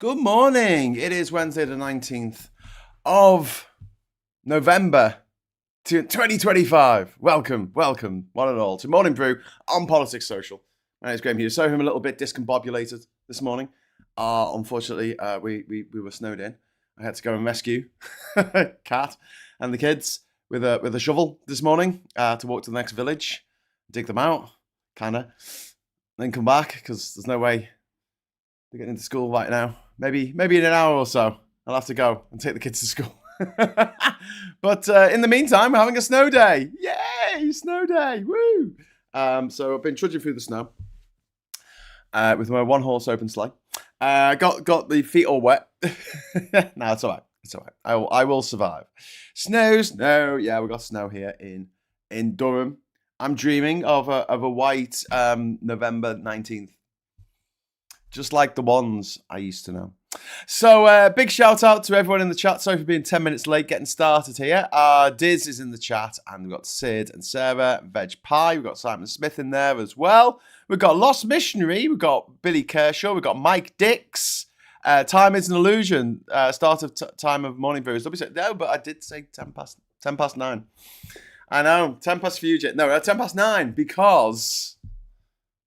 Good morning. It is Wednesday the 19th of November 2025. Welcome, one and all, to Morning Brew on Politics Social. My name is Graham Hughes. Sorry I'm a little bit discombobulated this morning. Unfortunately, we were snowed in. I had to go and rescue Cat and the kids with a shovel this morning to walk to the next village, dig them out, kind of, then come back because there's no way they're getting into school right now. Maybe in an hour or so, I'll have to go and take the kids to school. But in the meantime, we're having a snow day. Yay, snow day, woo! So I've been trudging through the snow with my one-horse open sleigh. Got the feet all wet. No, it's all right. It's all right. I will survive. Snow. Yeah, we got snow here in Durham. I'm dreaming of a white November 19th. Just like the ones I used to know. So, big shout out to everyone in the chat. Sorry for being 10 minutes late getting started here. Diz is in the chat, and we've got Sid and Sarah, Veg Pie. We've got Simon Smith in there as well. We've got Lost Missionary. We've got Billy Kershaw. We've got Mike Dix. Time is an illusion. Start of time of morning brews. No, but I did say 10 past 9. I know, 10 past Fugit. No, 10 past 9 because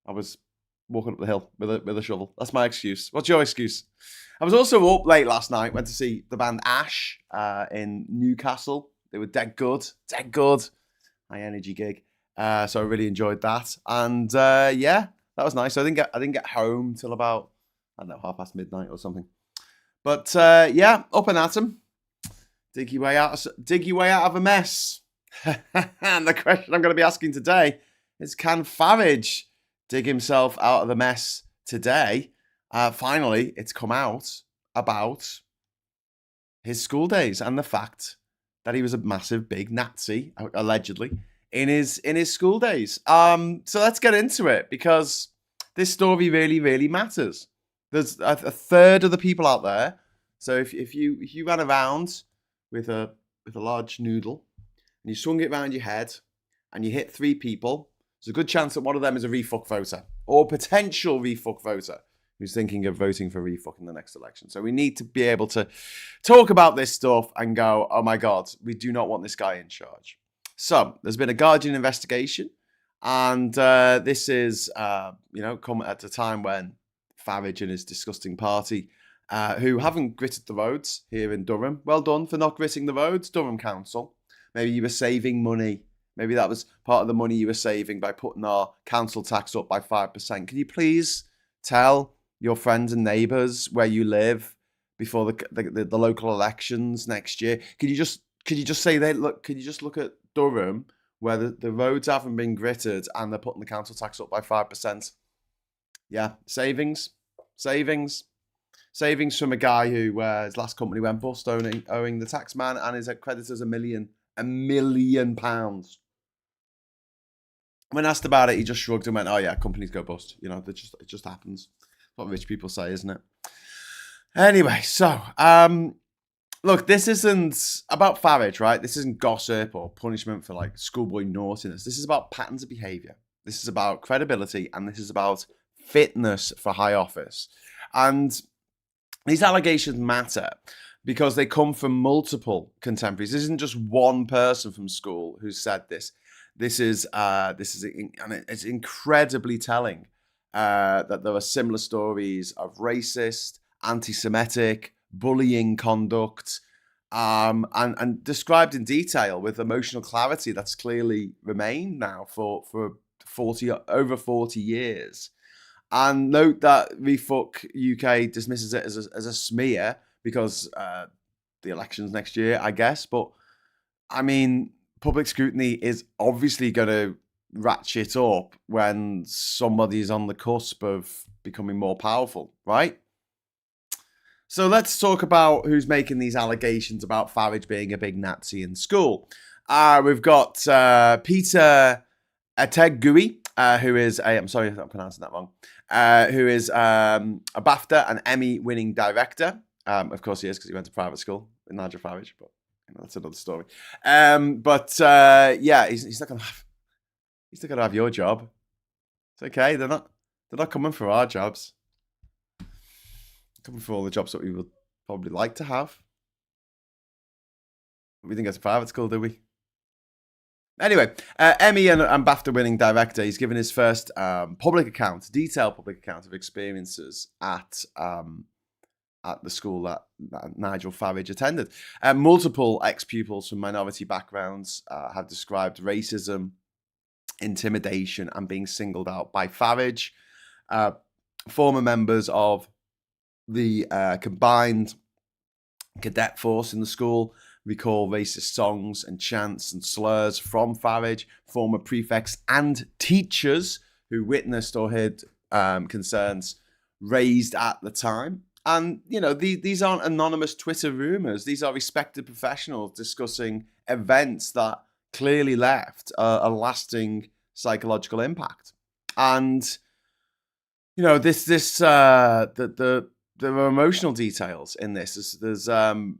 I was walking up the hill with a shovel. That's my excuse. What's your excuse? I was also up late last night. Went to see the band Ash in Newcastle. They were dead good. High energy gig. So I really enjoyed that. And yeah, that was nice. So I didn't get home till about, I don't know, midnight or something. But yeah, up and at 'em. Dig your way out of a mess. And the question I'm going to be asking today is, can Farage dig himself out of the mess today? Finally, it's come out about his school days and the fact that he was a massive, big Nazi, allegedly, in his school days. So let's get into it, because this story really, really matters. There's a third of the people out there. So if you ran around with a large noodle and you swung it around your head and you hit 3 people, there's a good chance that one of them is a refuck voter or potential refuck voter who's thinking of voting for refuck in the next election. So we need to be able to talk about this stuff and go, oh my God, we do not want this guy in charge. So there's been a Guardian investigation, and this is, come at a time when Farage and his disgusting party, who haven't gritted the roads here in Durham. Well done for not gritting the roads, Durham Council. Maybe you were saving money. Maybe that was part of the money you were saving by putting our council tax up by 5%. Can you please tell your friends and neighbours where you live before the local elections next year? Could you just say could you just look at Durham, where the roads haven't been gritted and they're putting the council tax up by 5%? Yeah, savings from a guy who his last company went bust, owing the tax man and his creditors £1 million. When asked about it, he just shrugged and went, "Oh yeah, companies go bust. It just happens. That's what rich people say, isn't it?" Anyway, so look, this isn't about Farage, right? This isn't gossip or punishment for like schoolboy naughtiness. This is about patterns of behaviour. This is about credibility, and this is about fitness for high office. And these allegations matter because they come from multiple contemporaries. This isn't just one person from school who said this. This is and it's incredibly telling that there are similar stories of racist, anti-Semitic, bullying conduct, and described in detail with emotional clarity that's clearly remained now for over 40 years. And note that Refuck UK dismisses it as a smear because the election's next year, I guess. But I mean, public scrutiny is obviously going to ratchet up when somebody's on the cusp of becoming more powerful, right? So let's talk about who's making these allegations about Farage being a big Nazi in school. We've got Peter Ategui, who is I'm sorry if I'm pronouncing that wrong, who is a BAFTA and Emmy-winning director. Of course he is, because he went to private school with Nigel Farage, but that's another story. Yeah, he's not gonna have your job. It's okay. They're not coming for our jobs. coming for all the jobs that we would probably like to have. We didn't go to private school, did we? Anyway, Emmy and BAFTA-winning director, he's given his first detailed public account of experiences at the school that Nigel Farage attended. Multiple ex-pupils from minority backgrounds have described racism, intimidation, and being singled out by Farage. Former members of the combined cadet force in the school recall racist songs and chants and slurs from Farage. Former prefects and teachers who witnessed or heard concerns raised at the time. And, you know, these aren't anonymous Twitter rumours. These are respected professionals discussing events that clearly left a lasting psychological impact. And, you know, there are emotional details in this. There's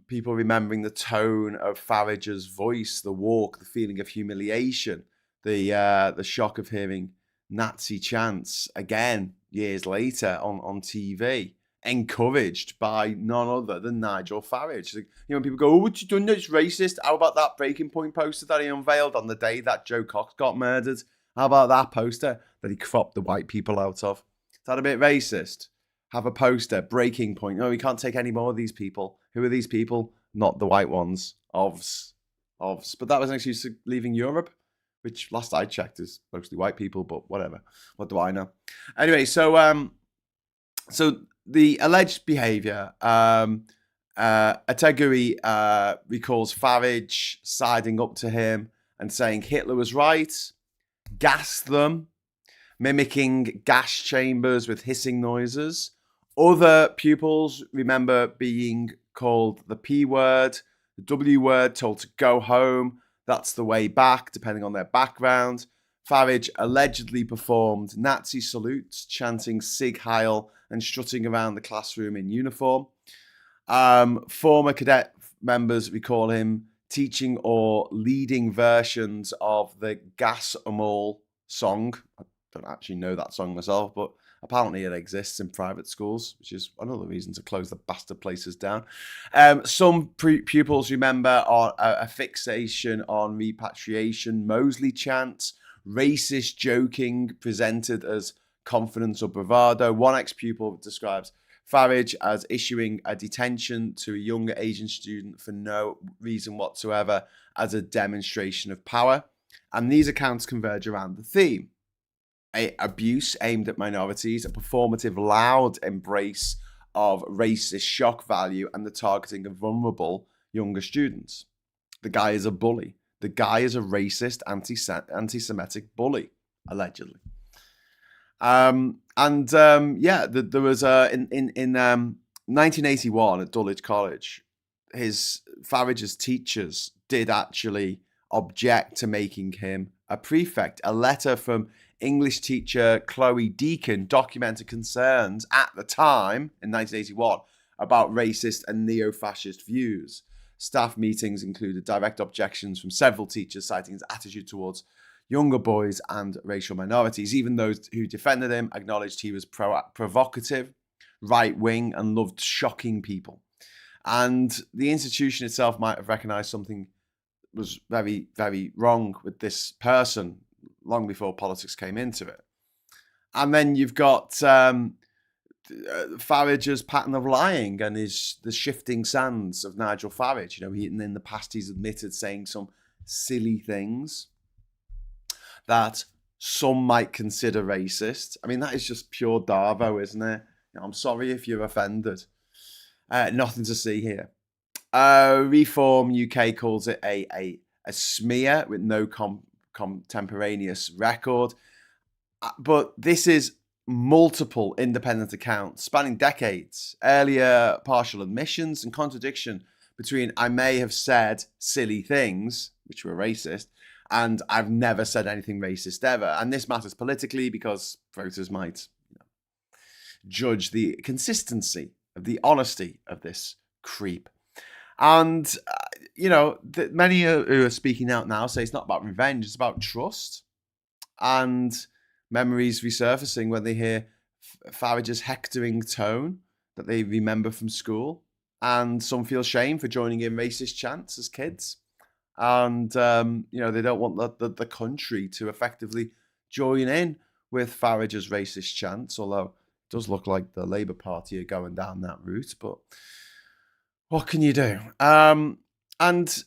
people remembering the tone of Farage's voice, the walk, the feeling of humiliation, the shock of hearing Nazi chants again years later on TV, encouraged by none other than Nigel Farage. You know, people go, "Oh, what you done? That's racist." How about that Breaking Point poster that he unveiled on the day that Joe Cox got murdered? How about that poster that he cropped the white people out of? Is that a bit racist? Have a poster, Breaking Point. No, we can't take any more of these people. Who are these people? Not the white ones. Ovs. But that was an excuse for leaving Europe, which last I checked is mostly white people, but whatever. What do I know? Anyway, so the alleged behaviour, Ateguri recalls Farage siding up to him and saying Hitler was right, gassed them, mimicking gas chambers with hissing noises. Other pupils remember being called the P word, the W word, told to go home. That's the way back, depending on their background. Farage allegedly performed Nazi salutes, chanting Sieg Heil and strutting around the classroom in uniform. Former cadet members recall him teaching or leading versions of the Gas 'em all song. I don't actually know that song myself, but apparently it exists in private schools, which is another reason to close the bastard places down. Some pupils remember a fixation on repatriation, Mosley chants, racist joking presented as confidence or bravado. One ex-pupil describes Farage as issuing a detention to a younger Asian student for no reason whatsoever as a demonstration of power. And these accounts converge around the theme. Abuse aimed at minorities, a performative, loud embrace of racist shock value, and the targeting of vulnerable younger students. The guy is a bully. The guy is a racist, anti-Semitic bully, allegedly. There was in 1981 at Dulwich College, Farage's teachers did actually object to making him a prefect. A letter from English teacher Chloe Deacon documented concerns at the time in 1981 about racist and neo-fascist views. Staff meetings included direct objections from several teachers citing his attitude towards younger boys and racial minorities. Even those who defended him acknowledged he was provocative, right-wing, and loved shocking people. And the institution itself might have recognised something was very, very wrong with this person long before politics came into it. And then you've got Farage's pattern of lying and the shifting sands of Nigel Farage. You know, in the past he's admitted saying some silly things that some might consider racist. I mean, that is just pure Darvo, isn't it? You know, I'm sorry if you're offended. Nothing to see here. Reform UK calls it a smear with no contemporaneous record. But this is multiple independent accounts spanning decades, earlier partial admissions and contradiction between I may have said silly things, which were racist, and I've never said anything racist ever. And this matters politically because voters might judge the consistency of the honesty of this creep. And, many who are speaking out now say it's not about revenge, it's about trust. And memories resurfacing when they hear Farage's hectoring tone, that they remember from school, and some feel shame for joining in racist chants as kids, and they don't want the country to effectively join in with Farage's racist chants, although it does look like the Labour Party are going down that route. But what can you do? And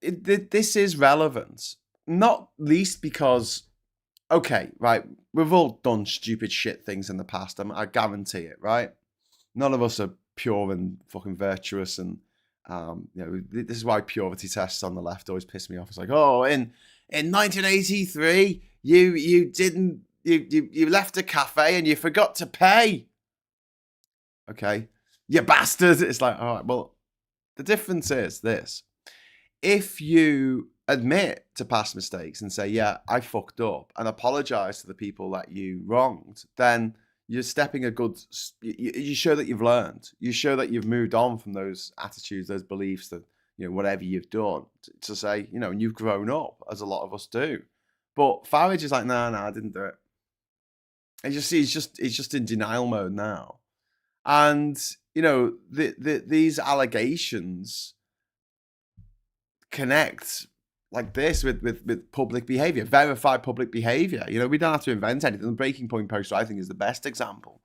this is relevant, not least because, okay, right, we've all done stupid shit things in the past. I guarantee it, right? None of us are pure and fucking virtuous, and this is why purity tests on the left always piss me off. It's like, oh, in 1983, you left a cafe and you forgot to pay. Okay, you bastard. It's like, all right, well, the difference is this: if you admit to past mistakes and say, yeah, I fucked up, and apologize to the people that you wronged, then you're stepping a good, you show that you've learned. You show that you've moved on from those attitudes, those beliefs, that, whatever you've done, to say, and you've grown up, as a lot of us do. But Farage is like, no, I didn't do it. And he's just in denial mode now. And, these allegations connect like this with public behaviour, verified public behaviour. We don't have to invent anything. The Breaking Point poster, I think, is the best example.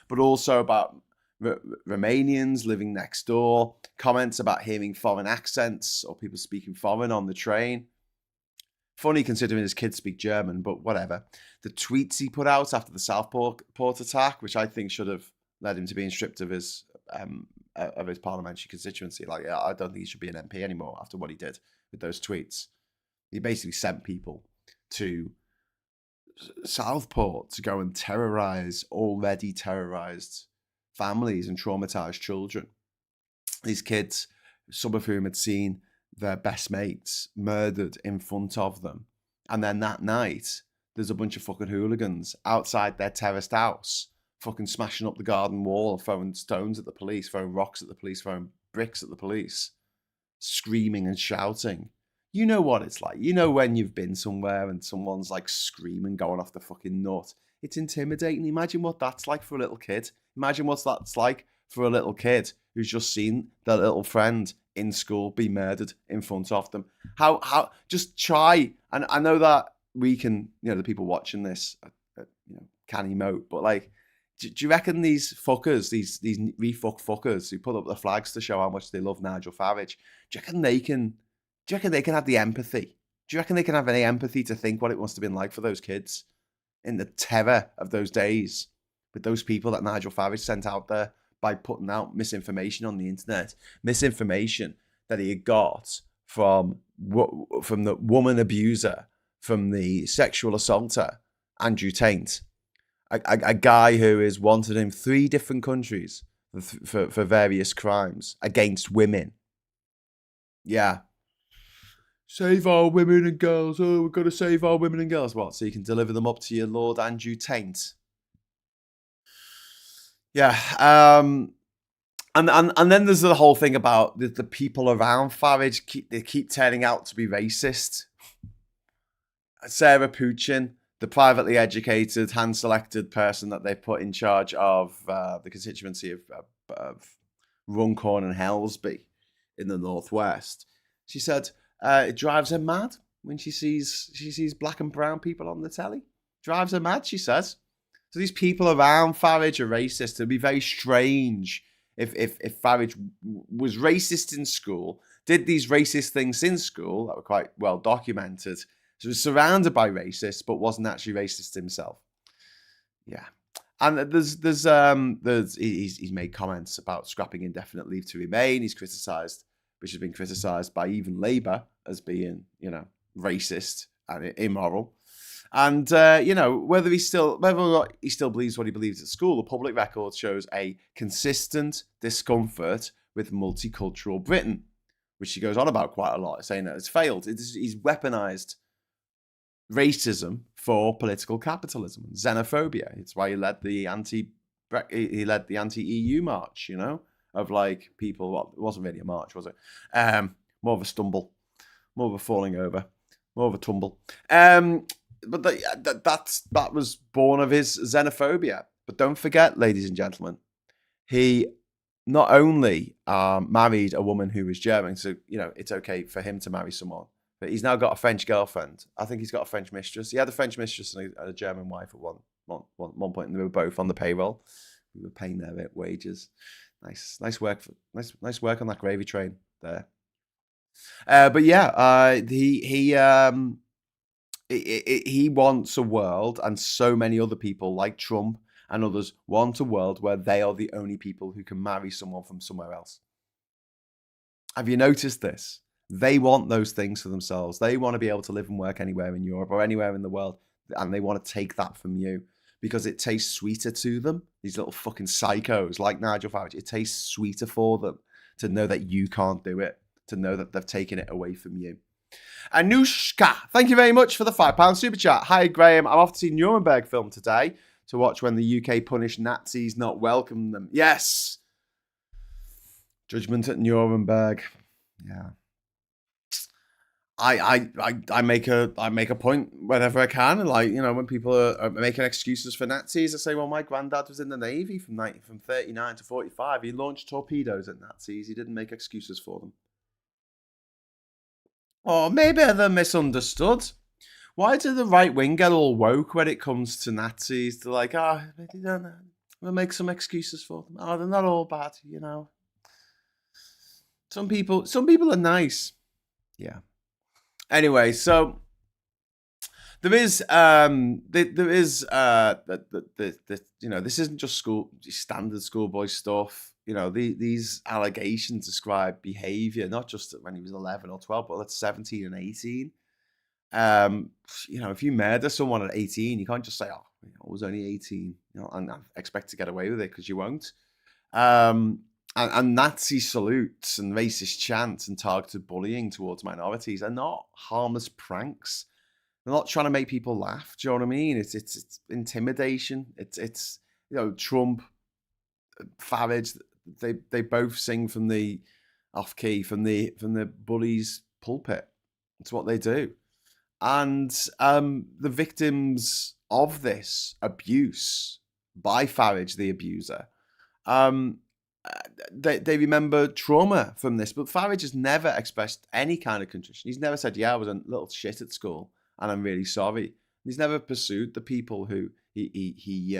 But also about Romanians living next door, comments about hearing foreign accents or people speaking foreign on the train. Funny considering his kids speak German, but whatever. The tweets he put out after the Southport attack, which I think should have led him to being stripped of his parliamentary constituency. Like, I don't think he should be an MP anymore after what he did with those tweets. He basically sent people to Southport to go and terrorize already terrorized families and traumatized children. These kids, some of whom had seen their best mates murdered in front of them. And then that night, there's a bunch of fucking hooligans outside their terraced house, fucking smashing up the garden wall, throwing stones at the police, throwing rocks at the police, throwing bricks at the police, screaming and shouting. You know what it's like. When you've been somewhere and someone's like screaming, going off the fucking nut. It's intimidating. Imagine what that's like for a little kid. Imagine what that's like for a little kid who's just seen their little friend in school be murdered in front of them. How just try, and I know that we can, the people watching this, can emote, but like, do you reckon these fuckers, these refuck fuckers who put up the flags to show how much they love Nigel Farage, do you reckon they can have the empathy? Do you reckon they can have any empathy to think what it must have been like for those kids in the terror of those days with those people that Nigel Farage sent out there by putting out misinformation on the internet, misinformation that he had got from the woman abuser, from the sexual assaulter, Andrew Tate, a guy who is wanted in 3 different countries for various crimes against women. Yeah. Save our women and girls. Oh, we've got to save our women and girls. What? So you can deliver them up to your Lord Andrew Tate. Yeah. And then there's the whole thing about the people around Farage. They keep turning out to be racist. Sarah Puchin, the privately educated, hand-selected person that they put in charge of the constituency of Runcorn and Helsby in the northwest, she said it drives her mad when she sees black and brown people on the telly. Drives her mad, she says. So these people around Farage are racist. It'd be very strange if Farage was racist in school, did these racist things in school that were quite well documented, so was surrounded by racists, but wasn't actually racist himself. Yeah. And he's made comments about scrapping indefinite leave to remain. He's criticised, which has been criticised by even Labour as being, racist and immoral. And whether or not he still believes what he believes at school, the public record shows a consistent discomfort with multicultural Britain, which he goes on about quite a lot, saying that it's failed. He's weaponised racism for political capitalism, xenophobia. It's why he led the anti-EU march, of like people. Well, it wasn't really a march, was it? More of a stumble, more of a falling over, more of a tumble. But that was born of his xenophobia. But don't forget, ladies and gentlemen, he not only married a woman who was German, so it's okay for him to marry someone, but he's now got a French girlfriend. I think he's got a French mistress. He had a French mistress and a German wife at one point, and they were both on the payroll. We were paying their wages. Nice work on that gravy train there. But yeah, he wants a world, and so many other people like Trump and others want a world where they are the only people who can marry someone from somewhere else. Have you noticed this? They want those things for themselves. They want to be able to live and work anywhere in Europe or anywhere in the world, and they want to take that from you because it tastes sweeter to them. These little fucking psychos like Nigel Farage, it tastes sweeter for them to know that you can't do it, to know that they've taken it away from you. Anushka, thank you very much for the £5 super chat. Hi, Graham. I'm off to see Nuremberg film today to watch when the UK punish Nazis, not welcome them. Yes. Judgment at Nuremberg. Yeah. I make a point whenever I can, and when people are making excuses for Nazis, I say, well, my granddad was in the Navy from 39 to 45. He launched torpedoes at Nazis. He didn't make excuses for them. Or maybe they're misunderstood. Why do the right wing get all woke when it comes to Nazis? They're like, we'll make some excuses for them. Oh, they're not all bad, Some people are nice. Yeah. Anyway, so there is this isn't just standard schoolboy stuff. These allegations describe behaviour, not just when he was 11 or 12, but that's 17 and 18. If you murder someone at 18, you can't just say, "Oh, I was only 18," and expect to get away with it, because you won't. And Nazi salutes and racist chants and targeted bullying towards minorities are not harmless pranks. They're not trying to make people laugh. Do you know what I mean? It's intimidation. It's Trump, Farage. They both sing from the off key from the bully's pulpit. It's what they do. And the victims of this abuse by Farage, the abuser, they remember trauma from this. But Farage has never expressed any kind of contrition. He's never said, "Yeah, I was a little shit at school and I'm really sorry." He's never pursued the people who he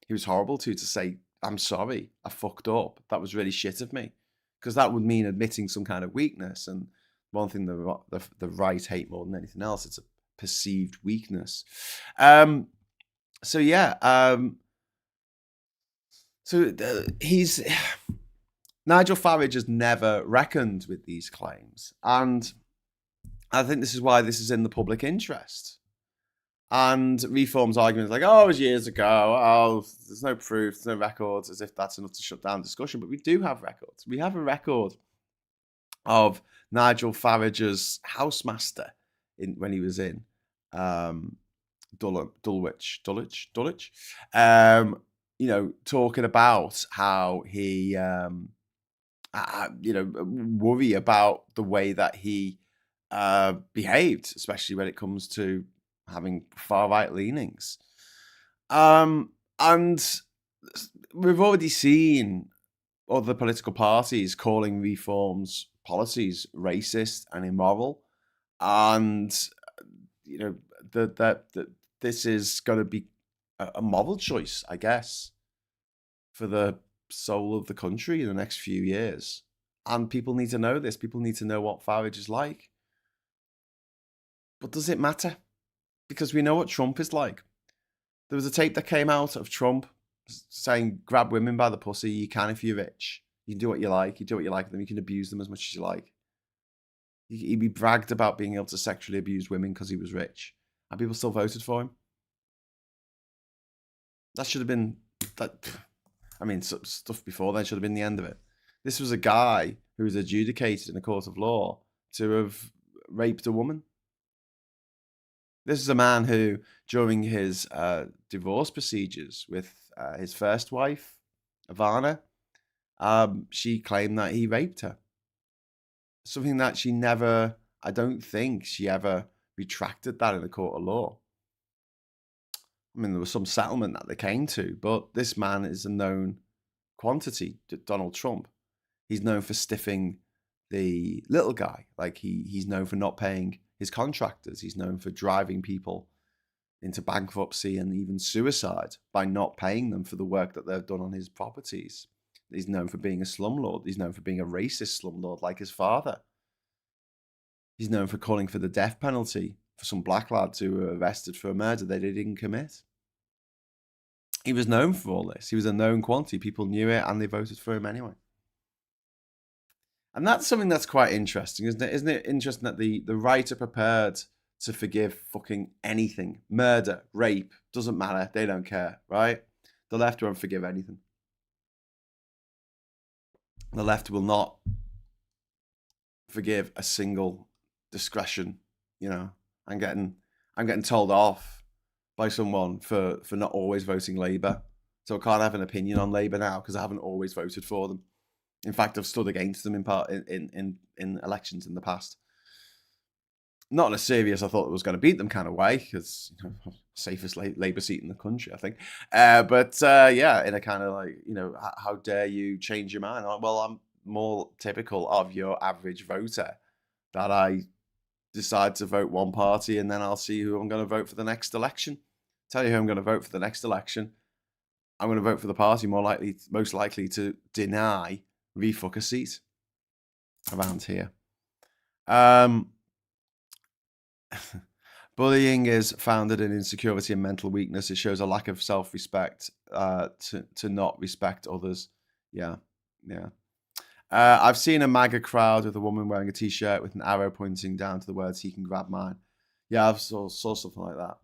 was horrible to say, "I'm sorry, I fucked up. That was really shit of me," because that would mean admitting some kind of weakness. And one thing the right hate more than anything else, it's a perceived weakness. So he's Nigel Farage has never reckoned with these claims, and I think this is why this is in the public interest. And Reform's argument is like, "Oh, it was years ago. Oh, there's no proof, there's no records," as if that's enough to shut down discussion. But we do have records. We have a record of Nigel Farage's housemaster when he was in Dulwich, talking about how he, worry about the way that he behaved, especially when it comes to having far right leanings. And we've already seen other political parties calling Reform's policies racist and immoral, and that this is going to be a moral choice, I guess, for the soul of the country in the next few years. And people need to know this. People need to know what Farage is like. But does it matter? Because we know what Trump is like. There was a tape that came out of Trump saying, "Grab women by the pussy. You can if you're rich. You can do what you like. You do what you like with them. You can abuse them as much as you like." He bragged about being able to sexually abuse women because he was rich. And people still voted for him. That should have been... stuff before then should have been the end of it. This was a guy who was adjudicated in a court of law to have raped a woman. This is a man who, during his divorce procedures with his first wife, Ivana, she claimed that he raped her. Something that she never, I don't think she ever retracted that in a court of law. I mean, there was some settlement that they came to, but this man is a known quantity, Donald Trump. He's known for stiffing the little guy. Like he's known for not paying his contractors. He's known for driving people into bankruptcy and even suicide by not paying them for the work that they've done on his properties. He's known for being a slumlord. He's known for being a racist slumlord like his father. He's known for calling for the death penalty for some black lads who were arrested for a murder they didn't commit. He was known for all this. He was a known quantity. People knew it and they voted for him anyway. And that's something that's quite interesting, isn't it? Isn't it interesting that the right are prepared to forgive fucking anything? Murder, rape, doesn't matter. They don't care, right? The left won't forgive anything. The left will not forgive a single discretion. You know, I'm getting told off by someone for not always voting Labour. So I can't have an opinion on Labour now because I haven't always voted for them. In fact, I've stood against them in elections in the past. Not in a serious, I thought I was going to beat them kind of way, because safest Labour seat in the country, I think. But in a kind of like, how dare you change your mind? Well, I'm more typical of your average voter, that I decide to vote one party and then I'll see who I'm going to vote for the next election. Tell you who I'm going to vote for the next election. I'm going to vote for the party most likely to deny refuck a seat around here. Bullying is founded in insecurity and mental weakness. It shows a lack of self-respect to not respect others. Yeah. I've seen a MAGA crowd with a woman wearing a t-shirt with an arrow pointing down to the words "He can grab mine." Yeah, I've saw something like that.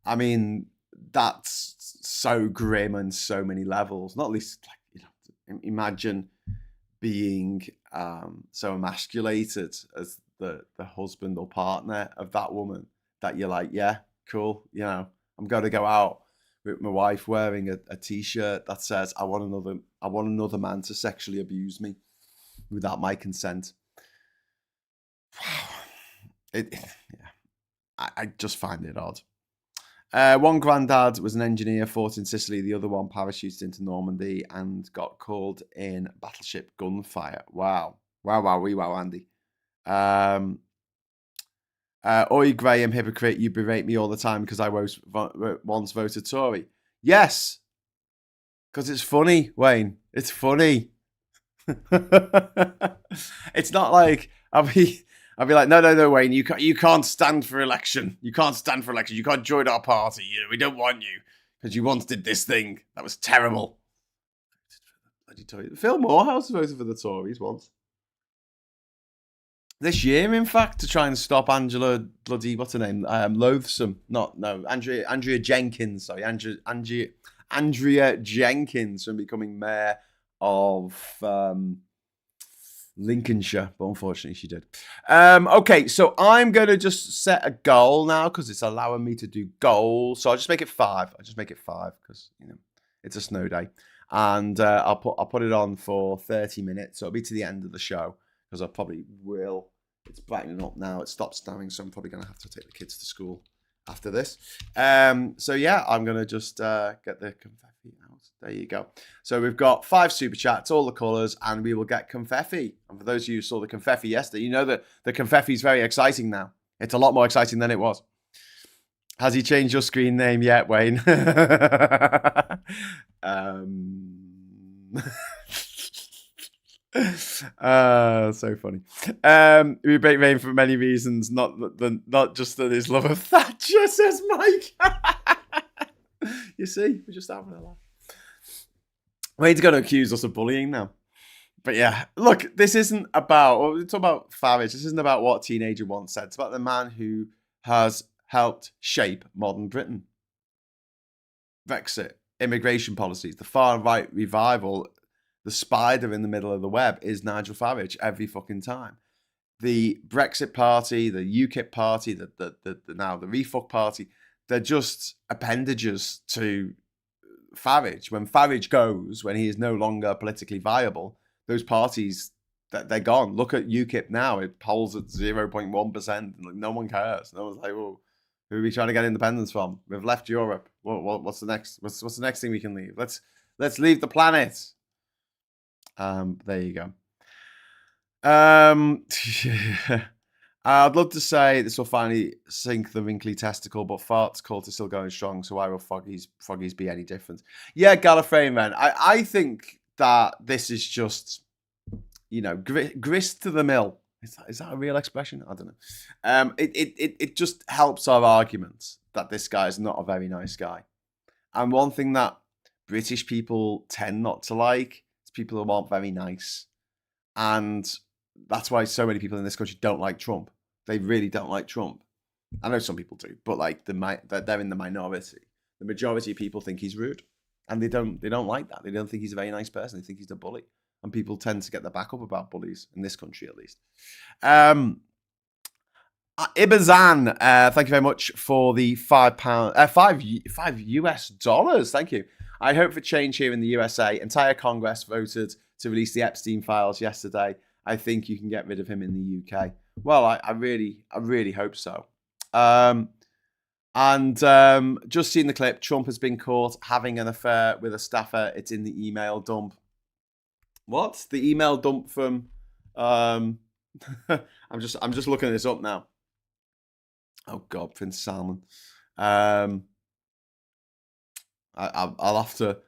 I mean, that's so grim on so many levels. Not least, imagine being so emasculated as the husband or partner of that woman that you're like, yeah, cool. I'm going to go out with my wife wearing a t-shirt that says, I want another man to sexually abuse me without my consent. I just find it odd. One granddad was an engineer, fought in Sicily. The other one parachuted into Normandy and got called in battleship gunfire. Wow, Andy. Oi, Graham, hypocrite, you berate me all the time because I once voted Tory. Yes, because it's funny, Wayne. It's funny. It's not like I'll be like, no, Wayne, you can't stand for election. You can't stand for election. You can't join our party. We don't want you because you once did this thing that was terrible. Phil Morehouse voted for the Tories once. This year, in fact, to try and stop Angela bloody, what's her name? Loathsome. Andrea Jenkins. Sorry, Andrea Jenkins from becoming mayor of Lincolnshire, but unfortunately she did. Okay, so I'm going to just set a goal now because it's allowing me to do goals. So I'll just make it 5. Because it's a snow day, and I'll put it on for 30 minutes. So it'll be to the end of the show because I probably will. It's brightening up now. It stopped snowing, so I'm probably going to have to take the kids to school after this. So yeah, I'm going to just get the confetti out. There you go. So we've got 5 super chats, all the colours, and we will get confetti. And for those of you who saw the confetti yesterday, you know that the confetti is very exciting now. It's a lot more exciting than it was. Has he changed your screen name yet, Wayne? So funny. We break Rain for many reasons, not just that his love of Thatcher, says Mike. You see, we're just having a laugh. Wayne's going to accuse us of bullying now. But yeah, look, this isn't about, we're talking about Farage. This isn't about what a teenager once said. It's about the man who has helped shape modern Britain. Brexit, immigration policies, the far right revival. The spider in the middle of the web is Nigel Farage every fucking time. The Brexit party, the UKIP party, now the Refuck party, they're just appendages to Farage. When Farage goes, when he is no longer politically viable, those parties, they're gone. Look at UKIP now. It polls at 0.1%. No one cares. No one's like, well, who are we trying to get independence from? We've left Europe. What's the next? What's the next thing we can leave? Let's Let's leave the planet. There you go. I'd love to say this will finally sink the wrinkly testicle, but farts cult is still going strong, so why will Froggies be any different? Yeah, Gallifreyan man. I think that this is just, grist to the mill. Is that a real expression? I don't know. It just helps our argument that this guy is not a very nice guy. And one thing that British people tend not to like is people who aren't very nice. And that's why so many people in this country don't like Trump. They really don't like Trump. I know some people do, but like they're in the minority. The majority of people think he's rude, and they don't like that. They don't think he's a very nice person. They think he's a bully, and people tend to get their back up about bullies in this country, at least. Ibazan, thank you very much for the five US dollars. Thank you. I hope for change here in the USA. Entire Congress voted to release the Epstein files yesterday. I think you can get rid of him in the UK. Well, I really hope so. Just seeing the clip, Trump has been caught having an affair with a staffer. It's in the email dump. What? The email dump from? I'm just looking this up now. Oh God, Prince Salman. I'll have to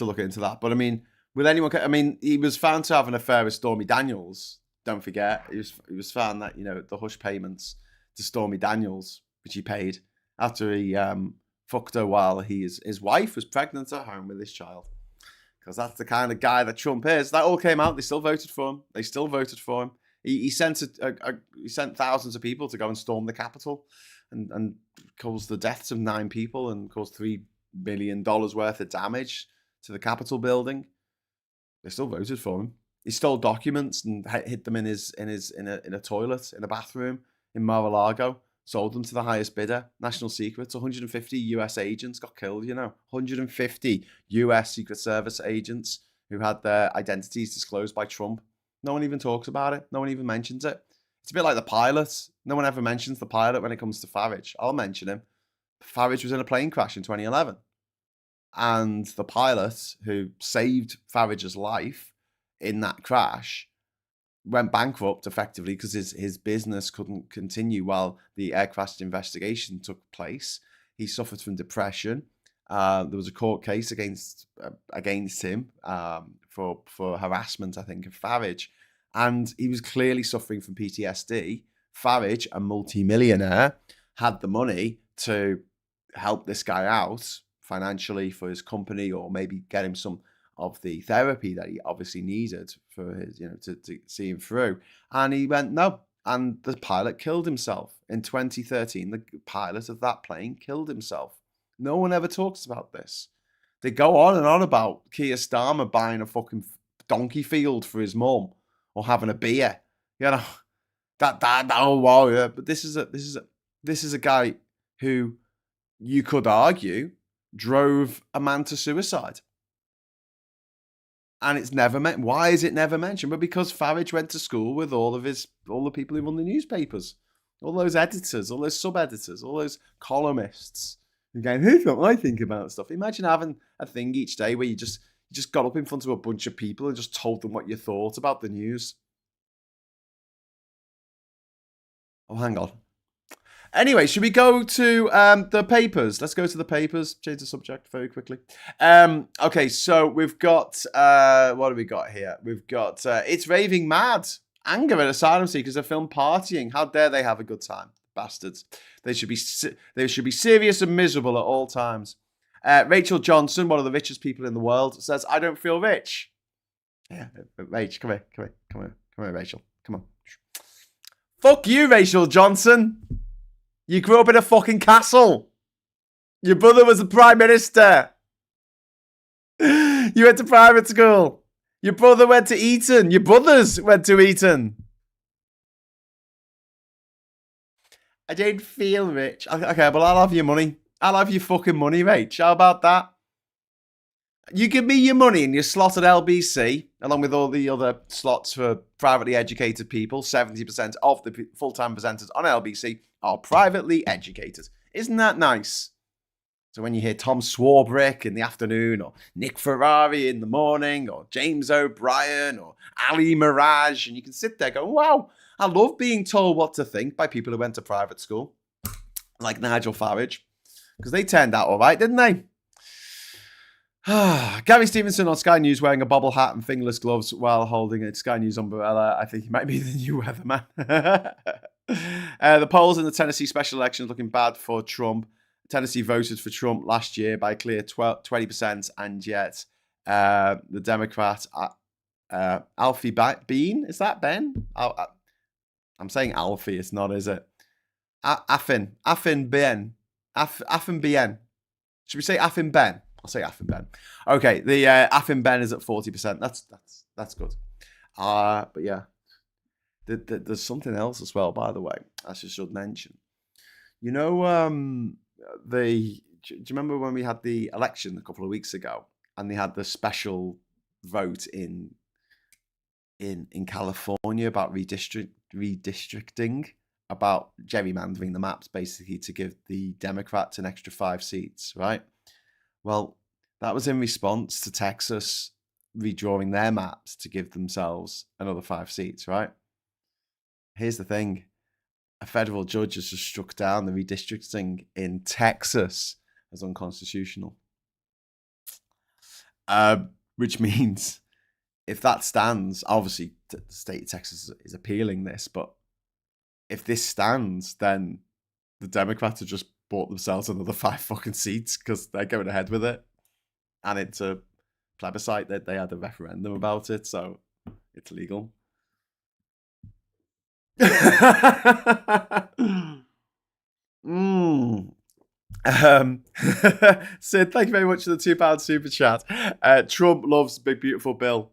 look into that. But I mean, will anyone? I mean, he was found to have an affair with Stormy Daniels. Don't forget, he was found that the hush payments to Stormy Daniels, which he paid after he fucked her while his wife was pregnant at home with his child, because that's the kind of guy that Trump is. That all came out. They still voted for him. He sent thousands of people to go and storm the Capitol, and caused the deaths of 9 people and caused $3 billion worth of damage to the Capitol building. They still voted for him. He stole documents and hid them in a toilet in a bathroom in Mar-a-Lago. Sold them to the highest bidder. National secrets. 150 US agents got killed. 150 US Secret Service agents who had their identities disclosed by Trump. No one even talks about it. No one even mentions it. It's a bit like the pilot. No one ever mentions the pilot when it comes to Farage. I'll mention him. Farage was in a plane crash in 2011. And the pilot who saved Farage's life in that crash went bankrupt effectively because his business couldn't continue while the air crash investigation took place. He suffered from depression. There was a court case against him for harassment, I think, of Farage. And he was clearly suffering from PTSD. Farage, a multi-millionaire, had the money to help this guy out financially for his company, or maybe get him some of the therapy that he obviously needed for his, to see him through. And he went, no. And the pilot killed himself. In 2013, the pilot of that plane killed himself. No one ever talks about this. They go on and on about Keir Starmer buying a fucking donkey field for his mum, or having a beer. Oh wow, yeah. But this is a guy who, you could argue, drove a man to suicide. And it's never mentioned. Why is it never mentioned? But because Farage went to school with all the people who run the newspapers, all those editors, all those sub-editors, all those columnists. And going, here's what I think about stuff. Imagine having a thing each day where you just got up in front of a bunch of people and just told them what you thought about the news. Oh, hang on. Anyway, should we go to the papers? Let's go to the papers. Change the subject very quickly. Okay, so we've got, what do we got here? We've got, it's raving mad. Anger at asylum seekers are filmed partying. How dare they have a good time? Bastards. They should be serious and miserable at all times. Rachel Johnson, one of the richest people in the world, says, I don't feel rich. Yeah, Rach, come here, Rachel. Come on. Fuck you, Rachel Johnson. You grew up in a fucking castle. Your brother was the Prime Minister. You went to private school. Your brother went to Eton. Your brothers went to Eton. I don't feel rich. Okay, well, I'll have your money. I'll have your fucking money, Rach. How about that? You give me your money and you slot at LBC, along with all the other slots for privately educated people. 70% of the full-time presenters on LBC are privately educated. Isn't that nice? So when you hear Tom Swarbrick in the afternoon, or Nick Ferrari in the morning, or James O'Brien, or Ali Mirage, and you can sit there going, wow, I love being told what to think by people who went to private school, like Nigel Farage, because they turned out all right, didn't they? Gary Stevenson on Sky News wearing a bobble hat and fingerless gloves while holding a Sky News umbrella. I think he might be the new weatherman. The polls in the Tennessee special election looking bad for Trump. Tennessee voted for Trump last year by a clear 20%, and yet the Democrat Alfie Bean, is that Ben? I'm saying Alfie, it's not, is it? Affin Bien. Should we say Affin Ben? I'll say Affin Ben. Okay, the Affin Ben is at 40%. That's good. But yeah, there's something else as well, by the way, I should mention. You know, do you remember when we had the election a couple of weeks ago, and they had the special vote in California about redistricting, about gerrymandering the maps, basically to give the Democrats an extra 5 seats, right? Well, that was in response to Texas redrawing their maps to give themselves another 5 seats, right? Here's the thing. A federal judge has just struck down the redistricting in Texas as unconstitutional. Which means if that stands, obviously the state of Texas is appealing this, but if this stands, then the Democrats have just bought themselves another 5 fucking seats because they're going ahead with it. And it's a plebiscite that they had a referendum about it, so it's legal. Sid, thank you very much for the £2 super chat. Trump loves Big Beautiful Bill.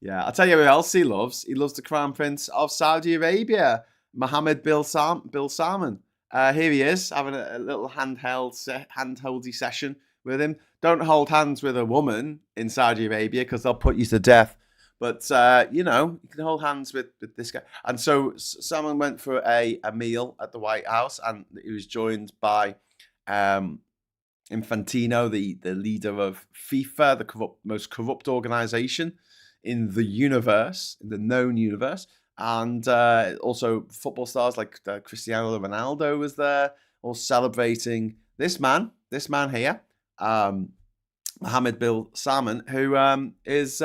Yeah, I'll tell you who else he loves. He loves the Crown Prince of Saudi Arabia, Mohammed Bin Salman. Here he is, having a little handholdy session with him. Don't hold hands with a woman in Saudi Arabia because they'll put you to death. But, you know, you can hold hands with this guy. And so Salman went for a meal at the White House, and he was joined by Infantino, the leader of FIFA, the most corrupt organization in the universe, in the known universe. And also football stars like Cristiano Ronaldo was there, all celebrating this man here, Mohammed Bin Salman, who is,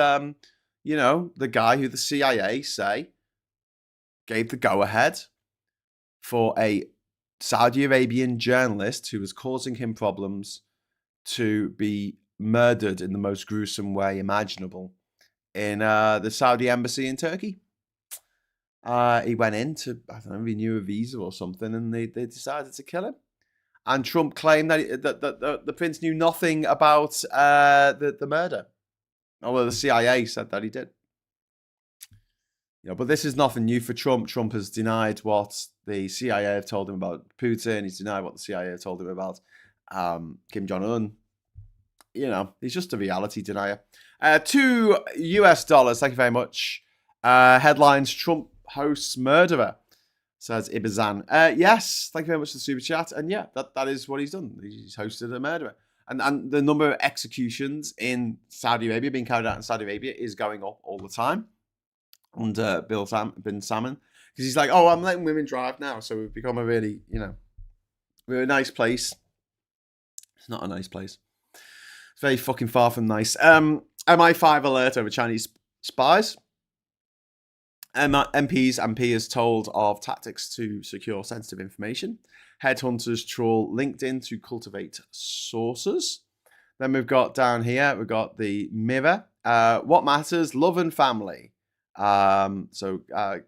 you know, the guy who the CIA say gave the go-ahead for a Saudi Arabian journalist who was causing him problems to be murdered in the most gruesome way imaginable in the Saudi embassy in Turkey. He went in to, I don't know, renew a visa or something, and they decided to kill him. And Trump claimed that the prince knew nothing about the murder. Although the CIA said that he did. You know, but this is nothing new for Trump. Trump has denied what the CIA have told him about Putin. He's denied what the CIA have told him about Kim Jong-un. You know, he's just a reality denier. $2, thank you very much. Headlines, Trump hosts murderer, says Ibizan. Yes, thank you very much for the super chat. And yeah, that is what he's done. He's hosted a murderer. And the number of executions in Saudi Arabia, being carried out in Saudi Arabia, is going up all the time under Bin Salman. Because he's like, oh, I'm letting women drive now. So we've become a really, you know, we're a nice place. It's not a nice place. It's very fucking far from nice. MI5 alert over Chinese spies. MPs and peers told of tactics to secure sensitive information. Headhunters trawl LinkedIn to cultivate sources. Then we've got down here, we've got the Mirror. What matters? Love and family. So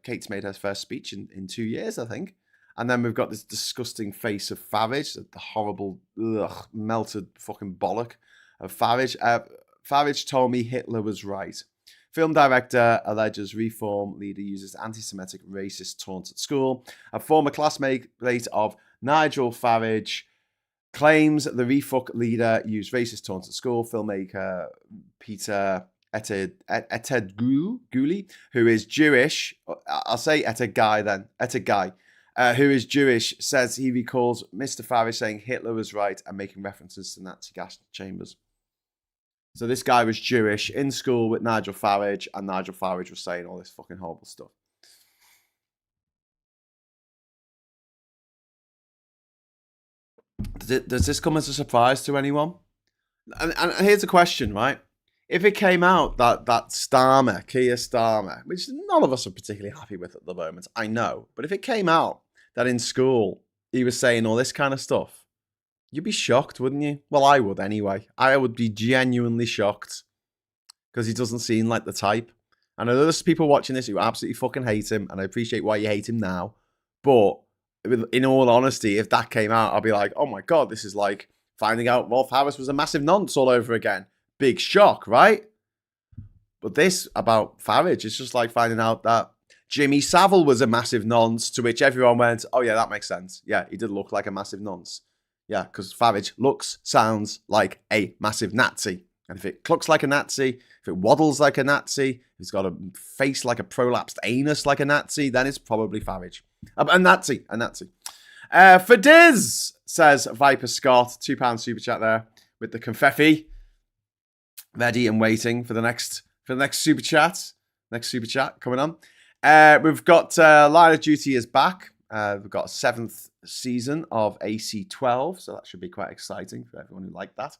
Kate's made her first speech in 2 years, I think. And then we've got this disgusting face of Farage, the horrible, melted fucking bollock of Farage. Farage told me Hitler was right. Film director alleges reform leader uses anti-Semitic racist taunts at school. A former classmate of Nigel Farage claims the refuck leader used racist taunts at school. Filmmaker Peter Eteguli, who is Jewish, I'll say Etegai then, Etegai, who is Jewish, says he recalls Mr. Farage saying Hitler was right and making references to Nazi gas chambers. So this guy was Jewish in school with Nigel Farage, and Nigel Farage was saying all this fucking horrible stuff. Does this come as a surprise to anyone? And here's a question, right? If it came out that Starmer, Keir Starmer, which none of us are particularly happy with at the moment, I know, but if it came out that in school he was saying all this kind of stuff, you'd be shocked, wouldn't you? Well, I would anyway. I would be genuinely shocked because he doesn't seem like the type. And I know there's people watching this who absolutely fucking hate him, and I appreciate why you hate him now. But in all honesty, if that came out, I'd be like, oh my God, this is like finding out Rolf Harris was a massive nonce all over again. Big shock, right? But this about Farage is just like finding out that Jimmy Savile was a massive nonce, to which everyone went, oh yeah, that makes sense. Yeah, he did look like a massive nonce. Yeah, because Farage sounds like a massive Nazi. And if it looks like a Nazi, if it waddles like a Nazi, if it's got a face like a prolapsed anus like a Nazi, then it's probably Farage. A Nazi. For Diz, says Viper Scott, £2 super chat there with the confetti. Ready and waiting for the next super chat. Next super chat coming on. We've got Line of Duty is back. We've got a 7th season of AC12, so that should be quite exciting for everyone who liked that.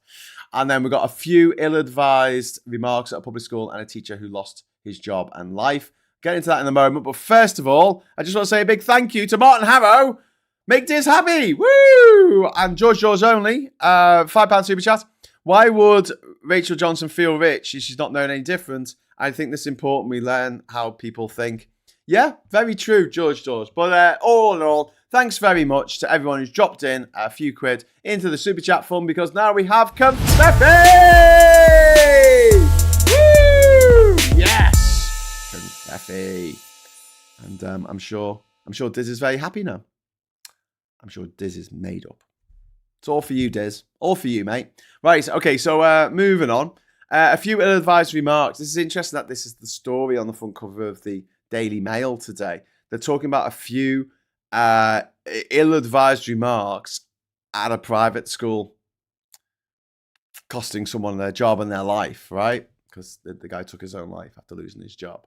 And then we've got a few ill-advised remarks at a public school and a teacher who lost his job and life. Get into that in a moment, but first of all, I just want to say a big thank you to Martin Harrow. Make Diz happy, woo! And George only, £5 super chat. Why would Rachel Johnson feel rich if she's not known any different? I think this is important. We learn how people think. Yeah, very true, George. But all in all, thanks very much to everyone who's dropped in a few quid into the super chat fund, because now we have confetti! Woo! Yes! Confetti. And I'm sure Diz is very happy now. I'm sure Diz is made up. It's all for you, Diz. All for you, mate. Right, okay, so moving on. A few ill-advised remarks. This is interesting that this is the story on the front cover of the Daily Mail today. They're talking about a few ill-advised remarks at a private school costing someone their job and their life, right? Because the guy took his own life after losing his job.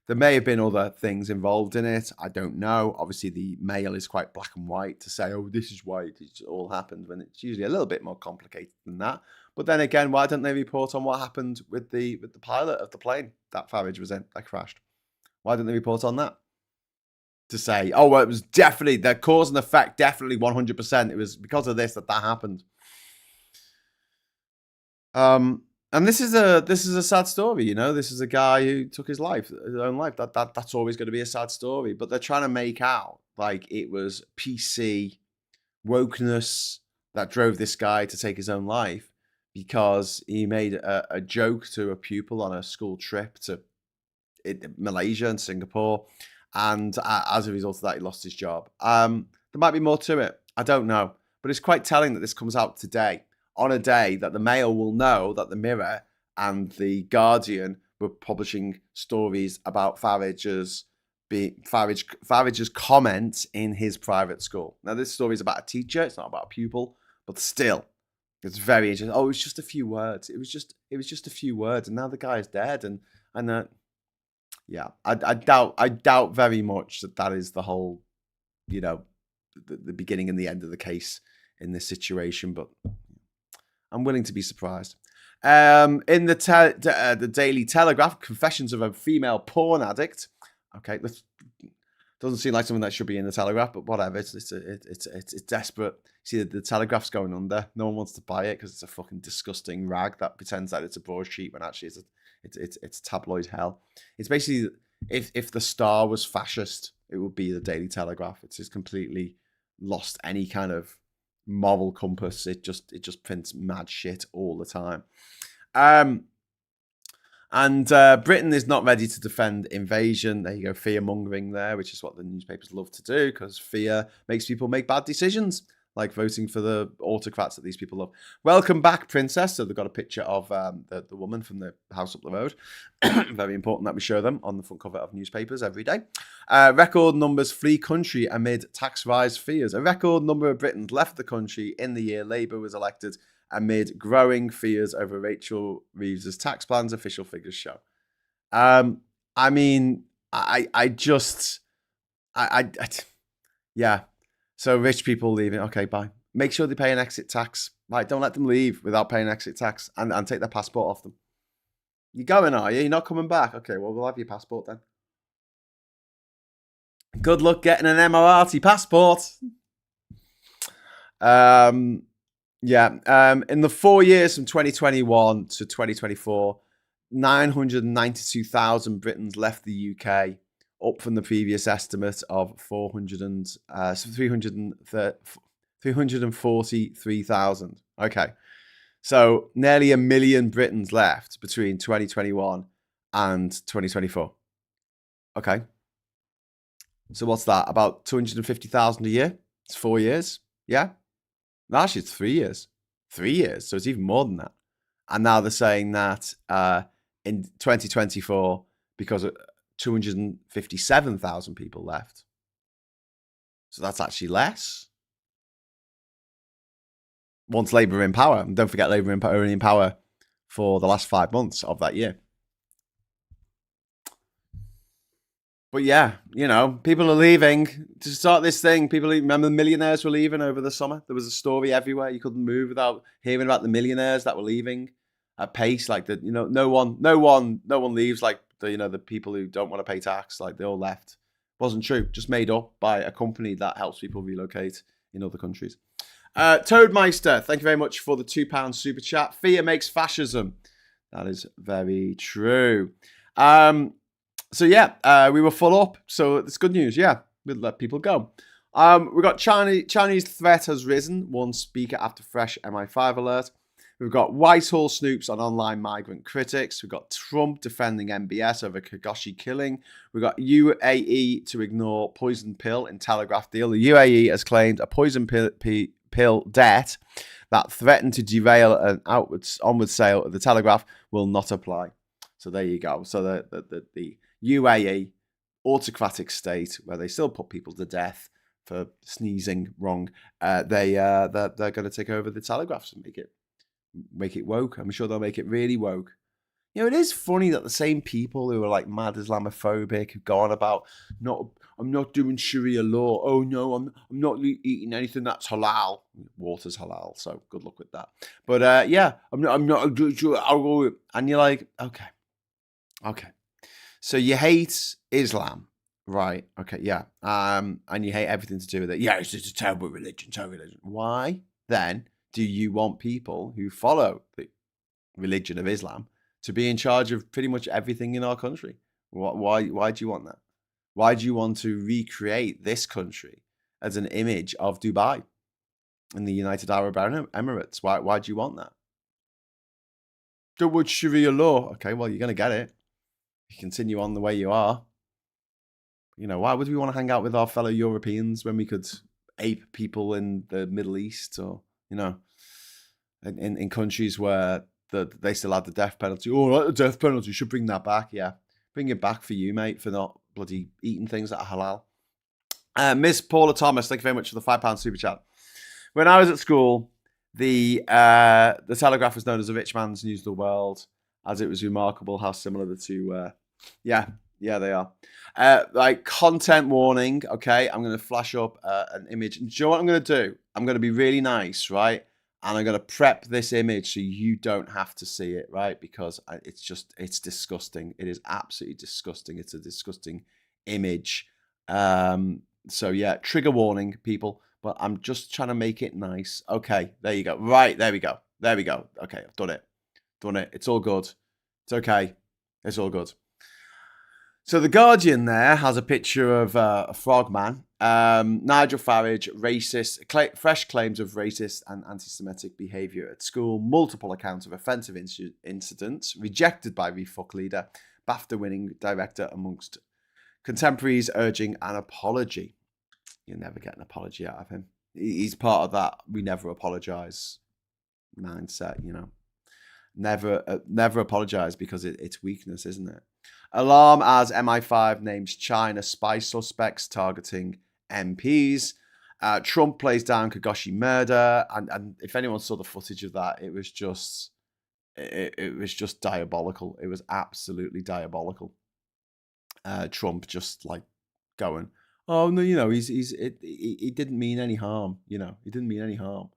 There may have been other things involved in it. I don't know. Obviously, the Mail is quite black and white to say, oh, this is why it all happened, when it's usually a little bit more complicated than that. But then again, why don't they report on what happened with the pilot of the plane that Farage was in that crashed? Why didn't they report on that? To say, oh, well, it was definitely, the cause and effect, definitely 100%. It was because of this that happened. And this is a sad story, you know. This is a guy who took his own life. That's always going to be a sad story. But they're trying to make out like it was PC wokeness that drove this guy to take his own life because he made a joke to a pupil on a school trip to Malaysia and Singapore, and as a result of that, he lost his job. There might be more to it. I don't know, but it's quite telling that this comes out today, on a day that the Mail will know that the Mirror and the Guardian were publishing stories about Farage's comments in his private school. Now, this story is about a teacher; it's not about a pupil, but still, it's very interesting. Oh, it was just a few words. It was just a few words, and now the guy is dead. And yeah, I doubt very much that is the whole, you know, the beginning and the end of the case in this situation, but I'm willing to be surprised. In the Daily Telegraph, confessions of a female porn addict. Okay, this doesn't seem like something that should be in the Telegraph, but whatever. It's desperate. See, the Telegraph's going under. No one wants to buy it because it's a fucking disgusting rag that pretends that it's a broadsheet when actually it's tabloid hell. It's basically, if the Star was fascist, it would be the Daily Telegraph. It's just completely lost any kind of moral compass. It just prints mad shit all the time. And Britain is not ready to defend invasion. There you go, fear mongering there, which is what the newspapers love to do because fear makes people make bad decisions. like voting for the autocrats that these people love. Welcome back, Princess. So they've got a picture of the woman from the house up the road. Very important that we show them on the front cover of newspapers every day. Record numbers flee country amid tax rise fears. A record number of Britons left the country in the year Labour was elected amid growing fears over Rachel Reeves's tax plans, official figures show. I mean, yeah. So rich people leaving. Okay, bye. Make sure they pay an exit tax. Right, don't let them leave without paying exit tax and take their passport off them. You going, are you? You're not coming back? Okay, well, we'll have your passport then. Good luck getting an Emirati passport. In the 4 years from 2021 to 2024, 992,000 Britons left the UK, up from the previous estimate of 343,000. Okay. So nearly 1 million Britons left between 2021 and 2024. Okay. So what's that? About 250,000 a year? It's 4 years. Yeah. No, actually, it's 3 years. 3 years. So it's even more than that. And now they're saying that in 2024, because 257,000 people left. So that's actually less. Once Labour were in power. And don't forget, Labour were only in power for the last 5 months of that year. But yeah, you know, people are leaving to start this thing. People remember the millionaires were leaving over the summer. There was a story everywhere. You couldn't move without hearing about the millionaires that were leaving at pace. Like no one leaves. Like the people who don't want to pay tax. Like they all left. Wasn't true. Just made up by a company that helps people relocate in other countries. Toadmeister, thank you very much for the £2 super chat. Fear makes fascism. That is very true. So yeah, we were full up. So it's good news. Yeah, we'll let people go. We've got Chinese threat has risen. One speaker after fresh MI5 alert. We've got Whitehall snoops on online migrant critics. We've got Trump defending MBS over Kgoshi killing. We've got UAE to ignore poison pill in Telegraph deal. The UAE has claimed a poison pill debt that threatened to derail an onward sale of the Telegraph will not apply. So there you go. So the UAE, autocratic state where they still put people to death for sneezing wrong, they're going to take over the Telegraphs and make it woke. I'm sure they'll make it really woke. You know, it is funny that the same people who are like mad Islamophobic, who go on about I'm not doing Sharia law. Oh no, I'm not eating anything that's halal. Water's halal, so good luck with that. But yeah, I'm not. And you're like, okay. So you hate Islam, right? Okay, yeah. And you hate everything to do with it. Yeah, it's just a terrible religion. Why then do you want people who follow the religion of Islam to be in charge of pretty much everything in our country? Why do you want that? Why do you want to recreate this country as an image of Dubai and the United Arab Emirates? Why do you want that? Don't want Sharia law. Okay, well, you're going to get it. You continue on the way you are. You know, why would we want to hang out with our fellow Europeans when we could ape people in the Middle East or, you know, in countries where they still had the death penalty? Oh, the death penalty, should bring that back. Yeah, bring it back for you, mate, for not bloody eating things that are halal. Miss Paula Thomas, thank you very much for the £5 super chat. When I was at school, the Telegraph was known as the rich man's news of the world, as it was remarkable how similar the two were. Yeah, they are. Like content warning. Okay, I'm going to flash up an image. And do you know what I'm going to do? I'm going to be really nice, right? And I'm going to prep this image so you don't have to see it, right? Because it's disgusting. It is absolutely disgusting. It's a disgusting image. So yeah, trigger warning, people. But I'm just trying to make it nice. Okay, there you go. Right, there we go. Okay, I've done it. It's all good. It's okay. It's all good. So The Guardian there has a picture of a frogman. Nigel Farage, racist, fresh claims of racist and anti-Semitic behaviour at school. Multiple accounts of offensive incidents. Rejected by Refuck leader. BAFTA-winning director amongst contemporaries urging an apology. You'll never get an apology out of him. He's part of that we never apologize mindset, you know. Never apologize because it's weakness, isn't it? Alarm as MI5 names China spy suspects targeting MPs. Trump plays down Kagoshi murder, and if anyone saw the footage of that, it was just diabolical. It was absolutely diabolical. Trump just like going, oh no, you know, he didn't mean any harm, you know, he didn't mean any harm,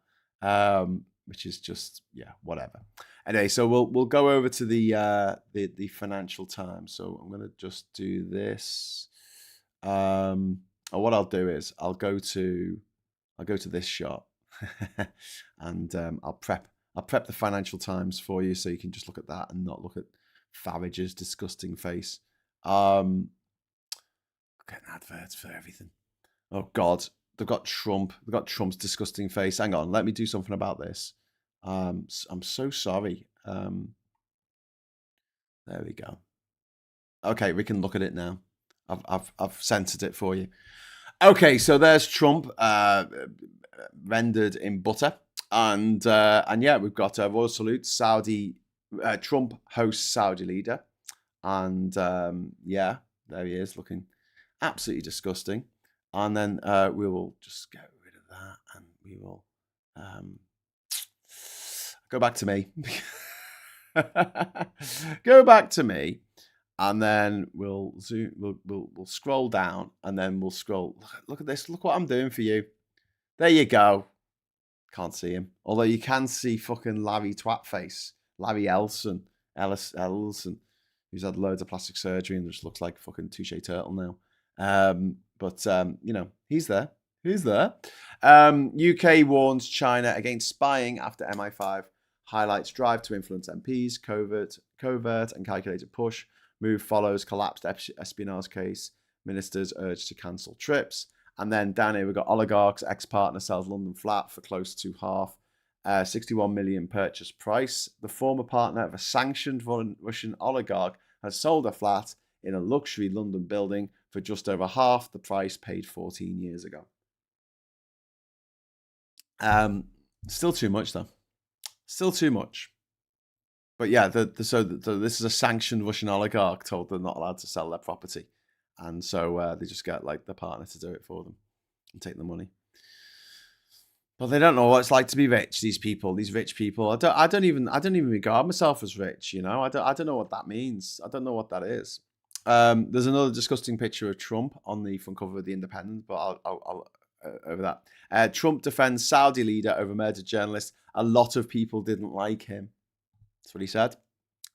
which is just whatever. Anyway, so we'll go over to the Financial Times. So I'm gonna just do this. Or what I'll do is I'll go to this shot, and I'll prep the Financial Times for you, so you can just look at that and not look at Farage's disgusting face. Getting adverts for everything. Oh God, they've got Trump. They've got Trump's disgusting face. Hang on, let me do something about this. I'm so sorry. There we go. Okay, we can look at it now. I've censored it for you. Okay, so there's Trump rendered in butter, and yeah, we've got a royal salute. Saudi Trump hosts Saudi leader, and yeah, there he is, looking absolutely disgusting. And then we will just get rid of that, and we will go back to me. Go back to me, and then we'll zoom. We'll scroll down, and then we'll scroll. Look at this. Look what I'm doing for you. There you go. Can't see him, although you can see fucking Larry Twatface, Larry Elson, who's had loads of plastic surgery and just looks like fucking Touche Turtle now. But you know, he's there. He's there. UK warns China against spying after MI5 highlights drive to influence MPs, covert and calculated push. Move follows collapsed espionage case. Ministers urged to cancel trips. And then down here we've got oligarchs. Ex-partner sells London flat for close to half. 61 million purchase price. The former partner of a sanctioned Russian oligarch has sold a flat in a luxury London building for just over half the price paid 14 years ago. Still too much though. Still too much. But yeah, so this is a sanctioned Russian oligarch told they're not allowed to sell their property, and so they just get like the partner to do it for them and take the money. But they don't know what it's like to be rich. These rich people. I don't even regard myself as rich. You know, I don't know what that means. I don't know what that is. There's another disgusting picture of Trump on the front cover of the Independent, but I'll over that. Trump defends Saudi leader over murdered journalist. A lot of people didn't like him. That's what he said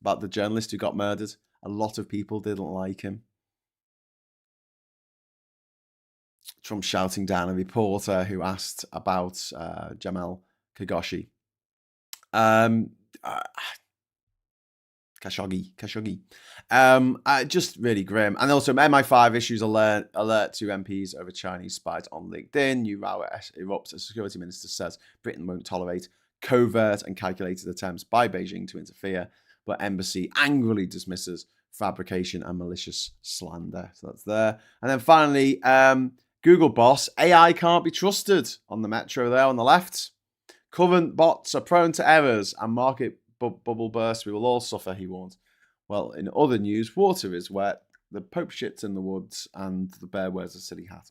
about the journalist who got murdered. A lot of people didn't like him. Trump shouting down a reporter who asked about Jamal Khashoggi. Khashoggi. Just really grim. And also MI5 issues alert to MPs over Chinese spies on LinkedIn. New row erupts as security minister says Britain won't tolerate covert and calculated attempts by Beijing to interfere, but embassy angrily dismisses fabrication and malicious slander. So that's there. And then finally, Google boss, AI can't be trusted on the metro there on the left. Current bots are prone to errors and market bubble bursts. We will all suffer, he warns. Well, in other news, water is wet, the Pope shits in the woods, and the bear wears a silly hat.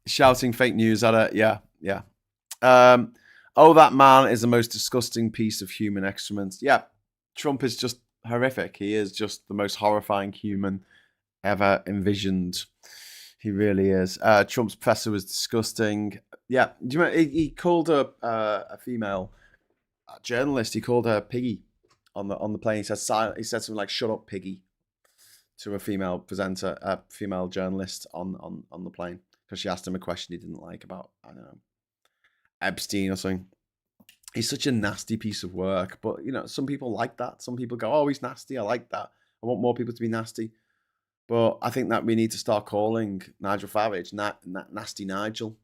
Shouting fake news at it. Yeah. Oh, that man is the most disgusting piece of human excrement. Yeah, Trump is just horrific. He is just the most horrifying human ever envisioned. He really is. Trump's presser was disgusting. Yeah, do you remember he called a female journalist? He called her Piggy on the plane. He said something like "Shut up, Piggy" to a female presenter, a female journalist on the plane because she asked him a question he didn't like about, I don't know, Epstein or something. He's such a nasty piece of work, but you know, some people like that. Some people go, "Oh, he's nasty. I like that. I want more people to be nasty." But I think that we need to start calling Nigel Farage Nasty Nigel.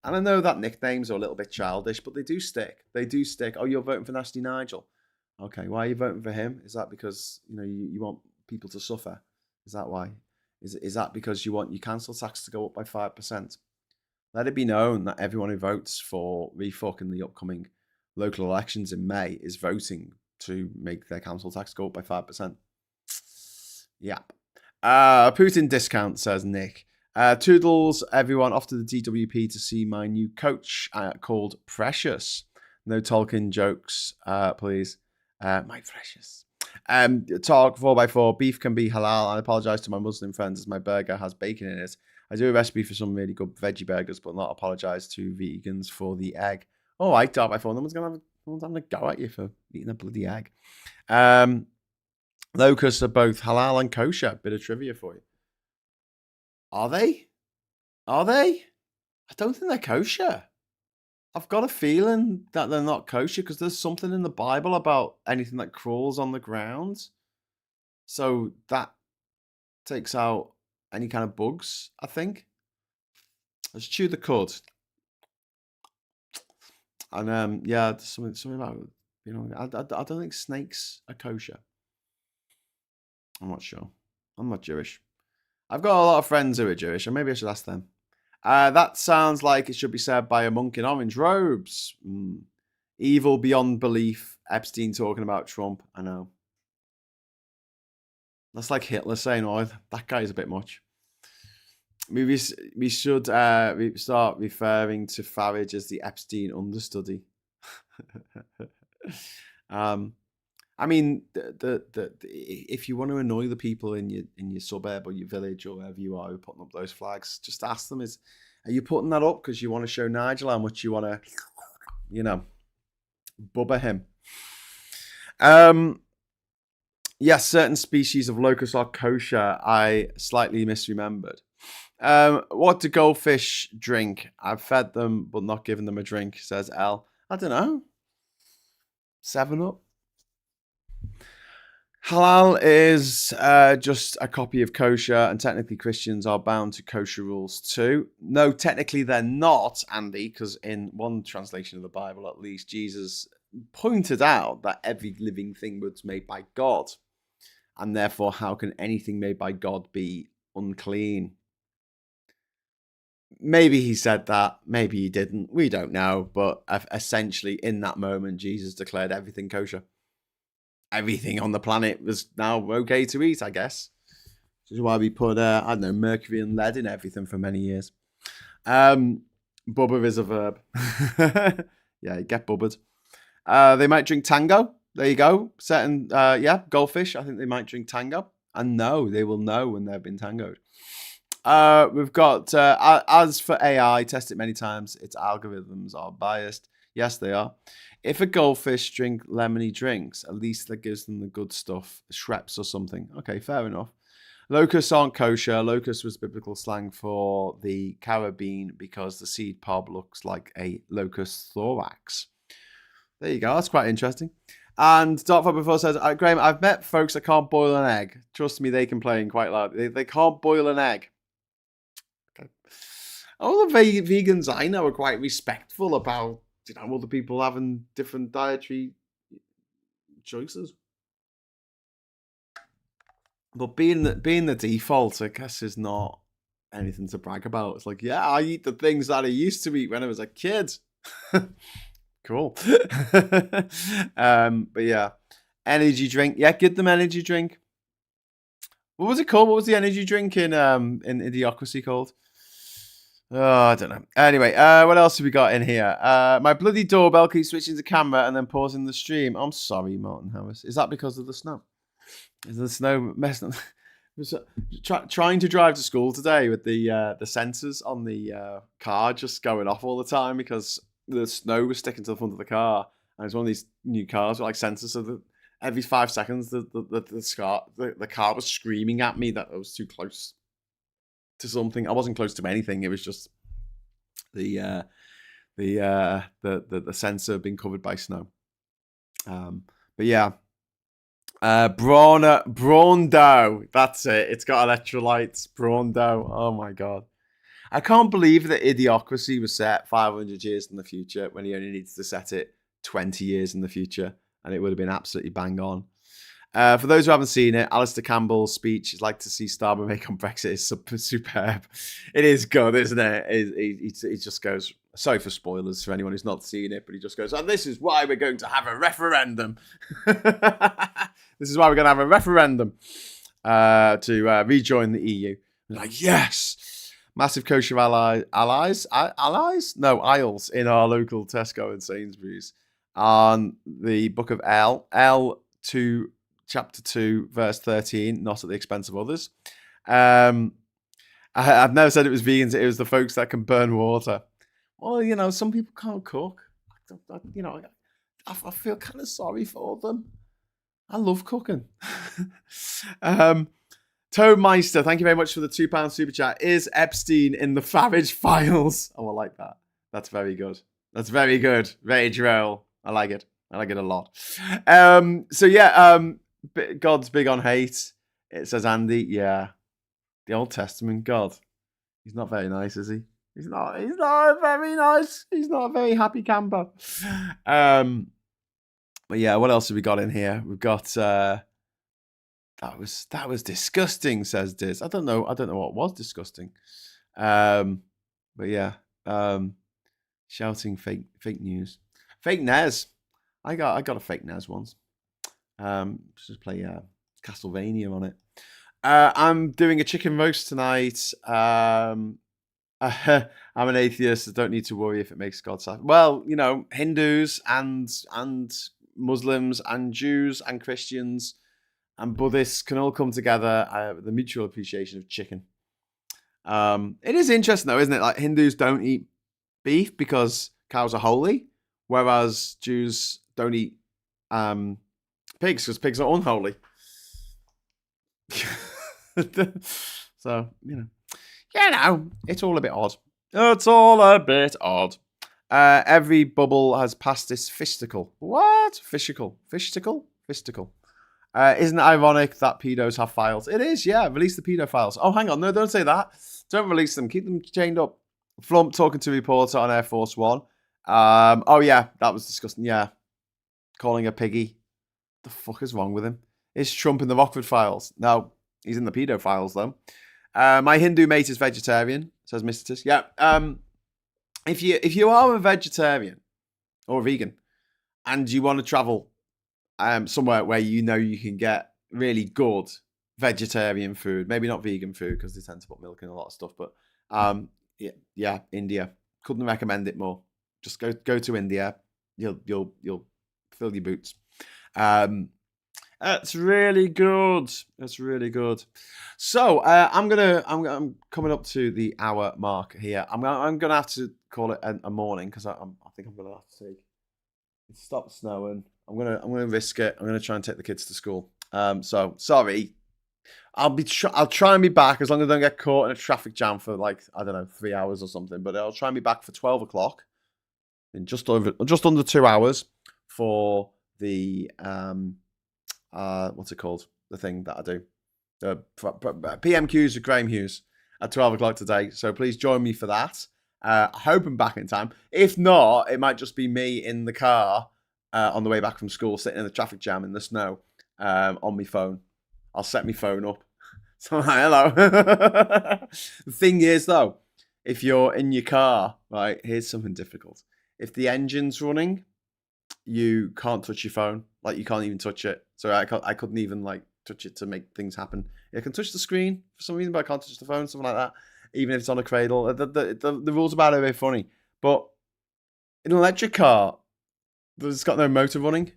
And I know that nicknames are a little bit childish, but they do stick. They do stick. Oh, you're voting for Nasty Nigel. Okay, why are you voting for him? Is that because you want people to suffer? Is that why? Is that because you want your council tax to go up by 5%? Let it be known that everyone who votes for refuck in the upcoming local elections in May is voting to make their council tax go up by 5%. Yep. Putin discount, says Nick. Toodles, everyone, off to the DWP to see my new coach called Precious. No Tolkien jokes, please. My precious. Talk 4x4. Beef can be halal. I apologise to my Muslim friends as my burger has bacon in it. I do a recipe for some really good veggie burgers, but not apologise to vegans for the egg. All right, talk by 4. No one's having a go at you for eating a bloody egg. Locusts are both halal and kosher. Bit of trivia for you. Are they? Are they? I don't think they're kosher. I've got a feeling that they're not kosher because there's something in the Bible about anything that crawls on the ground. So that takes out any kind of bugs, I think. Let's chew the cud. And yeah, there's something about, I don't think snakes are kosher. I'm not sure. I'm not Jewish. I've got a lot of friends who are Jewish, and maybe I should ask them. That sounds like it should be said by a monk in orange robes. Evil beyond belief. Epstein talking about Trump. I know. That's like Hitler saying, "Oh, that guy's a bit much." We should start referring to Farage as the Epstein understudy. I mean, if you want to annoy the people in your suburb or your village or wherever you are who are putting up those flags, just ask them: are you putting that up because you want to show Nigel how much you want to, bubba him? Yes, certain species of locust are kosher. I slightly misremembered. What do goldfish drink? I've fed them, but not given them a drink, says L. I don't know. 7-Up. Halal is just a copy of kosher, and technically Christians are bound to kosher rules too. No, technically they're not, Andy, because in one translation of the Bible, at least, Jesus pointed out that every living thing was made by God, and therefore how can anything made by God be unclean? Maybe he said that, maybe he didn't, we don't know, but essentially in that moment, Jesus declared everything kosher. Everything on the planet was now okay to eat, I guess. Which is why we put, mercury and lead in everything for many years. Bubba is a verb. Yeah, get bubbered. They might drink tango. There you go. Goldfish. I think they might drink tango. And no, they will know when they've been tangoed. We've got, as for AI, test it many times. Its algorithms are biased. Yes, they are. If a goldfish drink lemony drinks, at least that gives them the good stuff, Schweppes or something. Okay, fair enough. Locusts aren't kosher. Locust was biblical slang for the carabine because the seed pod looks like a locust thorax. There you go. That's quite interesting. And Dark4 says, Graham, I've met folks that can't boil an egg. Trust me, they complain quite loudly. They can't boil an egg. Okay. All the vegans I know are quite respectful about other people having different dietary choices. But being the default, I guess, is not anything to brag about. It's like, yeah, I eat the things that I used to eat when I was a kid. Cool. But yeah, energy drink. Yeah, give them energy drink. What was it called? What was the energy drink in Idiocracy called? Oh, I don't know. Anyway, what else have we got in here? My bloody doorbell keeps switching to camera and then pausing the stream. I'm sorry, Martin Harris. Is that because of the snow? Is the snow messing? Trying to drive to school today with the sensors on the car just going off all the time because the snow was sticking to the front of the car, and it's one of these new cars with like sensors, so that every 5 seconds the car was screaming at me that I was too close to something. I wasn't close to anything. It was just the sensor being covered by snow. But yeah, brawn dough. That's it. It's got electrolytes. Brawn dough. Oh my god, I can't believe that Idiocracy was set 500 years in the future when he only needs to set it 20 years in the future, and it would have been absolutely bang on. For those who haven't seen it, Alistair Campbell's speech is like to see Starmer make on Brexit is superb. It is good, isn't it? He just goes, sorry for spoilers for anyone who's not seen it, but he just goes, and this is why we're going to have a referendum. This is why we're going to have a referendum to rejoin the EU. We're like, yes! Massive kosher aisles in our local Tesco and Sainsbury's. On the book of L2, chapter 2, verse 13, not at the expense of others. I've never said it was vegans. It was the folks that can burn water. Well, some people can't cook. I feel kind of sorry for them. I love cooking. Toadmeister, thank you very much for the £2 super chat. Is Epstein in the Farage files? Oh, I like that. That's very good. That's very good. Very droll. I like it. I like it a lot. God's big on hate. It says Andy. Yeah, the Old Testament God. He's not very nice, is he? He's not very nice. He's not a very happy camper. But yeah, what else have we got in here? We've got that was disgusting, says Diz. I don't know what was disgusting. But yeah, shouting fake news. Fake Nez. I got a fake Nez once. Just play Castlevania on it. I'm doing a chicken roast tonight. I'm an atheist. I don't need to worry if it makes God sad. Well, Hindus and Muslims and Jews and Christians and Buddhists can all come together with the mutual appreciation of chicken. It is interesting though, isn't it? Like Hindus don't eat beef because cows are holy, whereas Jews don't eat pigs because pigs are unholy. So, it's all a bit odd. It's all a bit odd. Every bubble has passed this fisticle. What? Fisticle? Isn't it ironic that pedos have files? It is, yeah. Release the pedo files. Oh, hang on. No, don't say that. Don't release them. Keep them chained up. Flump talking to a reporter on Air Force One. Oh, yeah. That was disgusting. Yeah. Calling a piggy. The fuck is wrong with him? Is Trump in the Rockford files? No. He's in the pedo files, though. My Hindu mate is vegetarian, says Mr. Tis. Yeah. If you are a vegetarian or a vegan and you want to travel somewhere where you can get really good vegetarian food, maybe not vegan food because they tend to put milk in a lot of stuff, but yeah, India. Couldn't recommend it more. Just go to India. You'll fill your boots. That's really good. That's really good. So I'm coming up to the hour mark here. I'm gonna have to call it a morning because I think I'm gonna have to take. It stopped snowing. I'm gonna risk it. I'm gonna try and take the kids to school. So sorry. I'll try and be back as long as I don't get caught in a traffic jam for 3 hours or something. But I'll try and be back for 12 o'clock in just under 2 hours for the what's it called? The thing that I do. PMQs with Graham Hughes at 12 o'clock today. So please join me for that. I hope I'm back in time. If not, it might just be me in the car on the way back from school, sitting in the traffic jam in the snow on my phone. I'll set my phone up. So, hello. The thing is, though, if you're in your car, right, here's something difficult. If the engine's running, you can't touch your phone. Like, you can't even touch it. So I couldn't even, touch it to make things happen. I can touch the screen for some reason, but I can't touch the phone, something like that. Even if it's on a cradle. The rules about it are very funny. But in an electric car, it's got no motor running.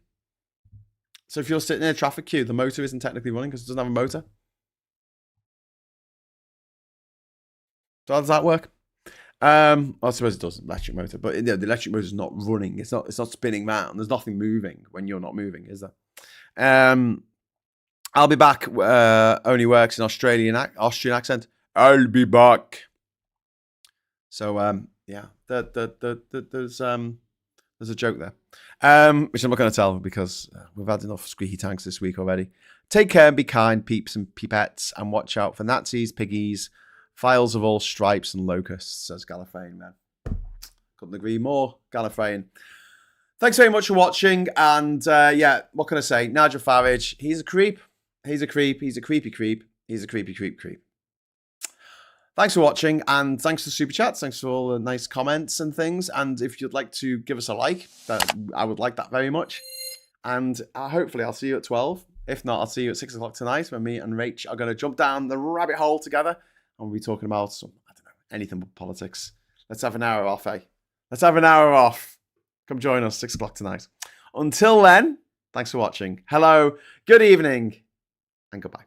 So if you're sitting in a traffic queue, the motor isn't technically running because it doesn't have a motor. So how does that work? I suppose it does, electric motor, but the electric motor is not running. It's not spinning round. There's nothing moving when you're not moving, is there? I'll be back. Only works in Austrian accent. I'll be back. So yeah, there's a joke there, which I'm not going to tell because we've had enough squeaky tanks this week already. Take care and be kind, peeps and peepettes, and watch out for Nazis, piggies, files of all stripes and locusts, says Gallifreyan, man. Couldn't agree more, Gallifreyan. Thanks very much for watching. And yeah, what can I say? Nigel Farage, he's a creep. He's a creep. He's a creepy creep. He's a creepy creep. Thanks for watching, and thanks for the super chats. Thanks for all the nice comments and things. And if you'd like to give us a like, I would like that very much. And hopefully I'll see you at 12. If not, I'll see you at 6 o'clock tonight when me and Rach are going to jump down the rabbit hole together. And we'll be talking about some, I don't know, anything but politics. Let's have an hour off, eh? Let's have an hour off. Come join us 6 o'clock tonight. Until then, thanks for watching. Hello, good evening, and goodbye.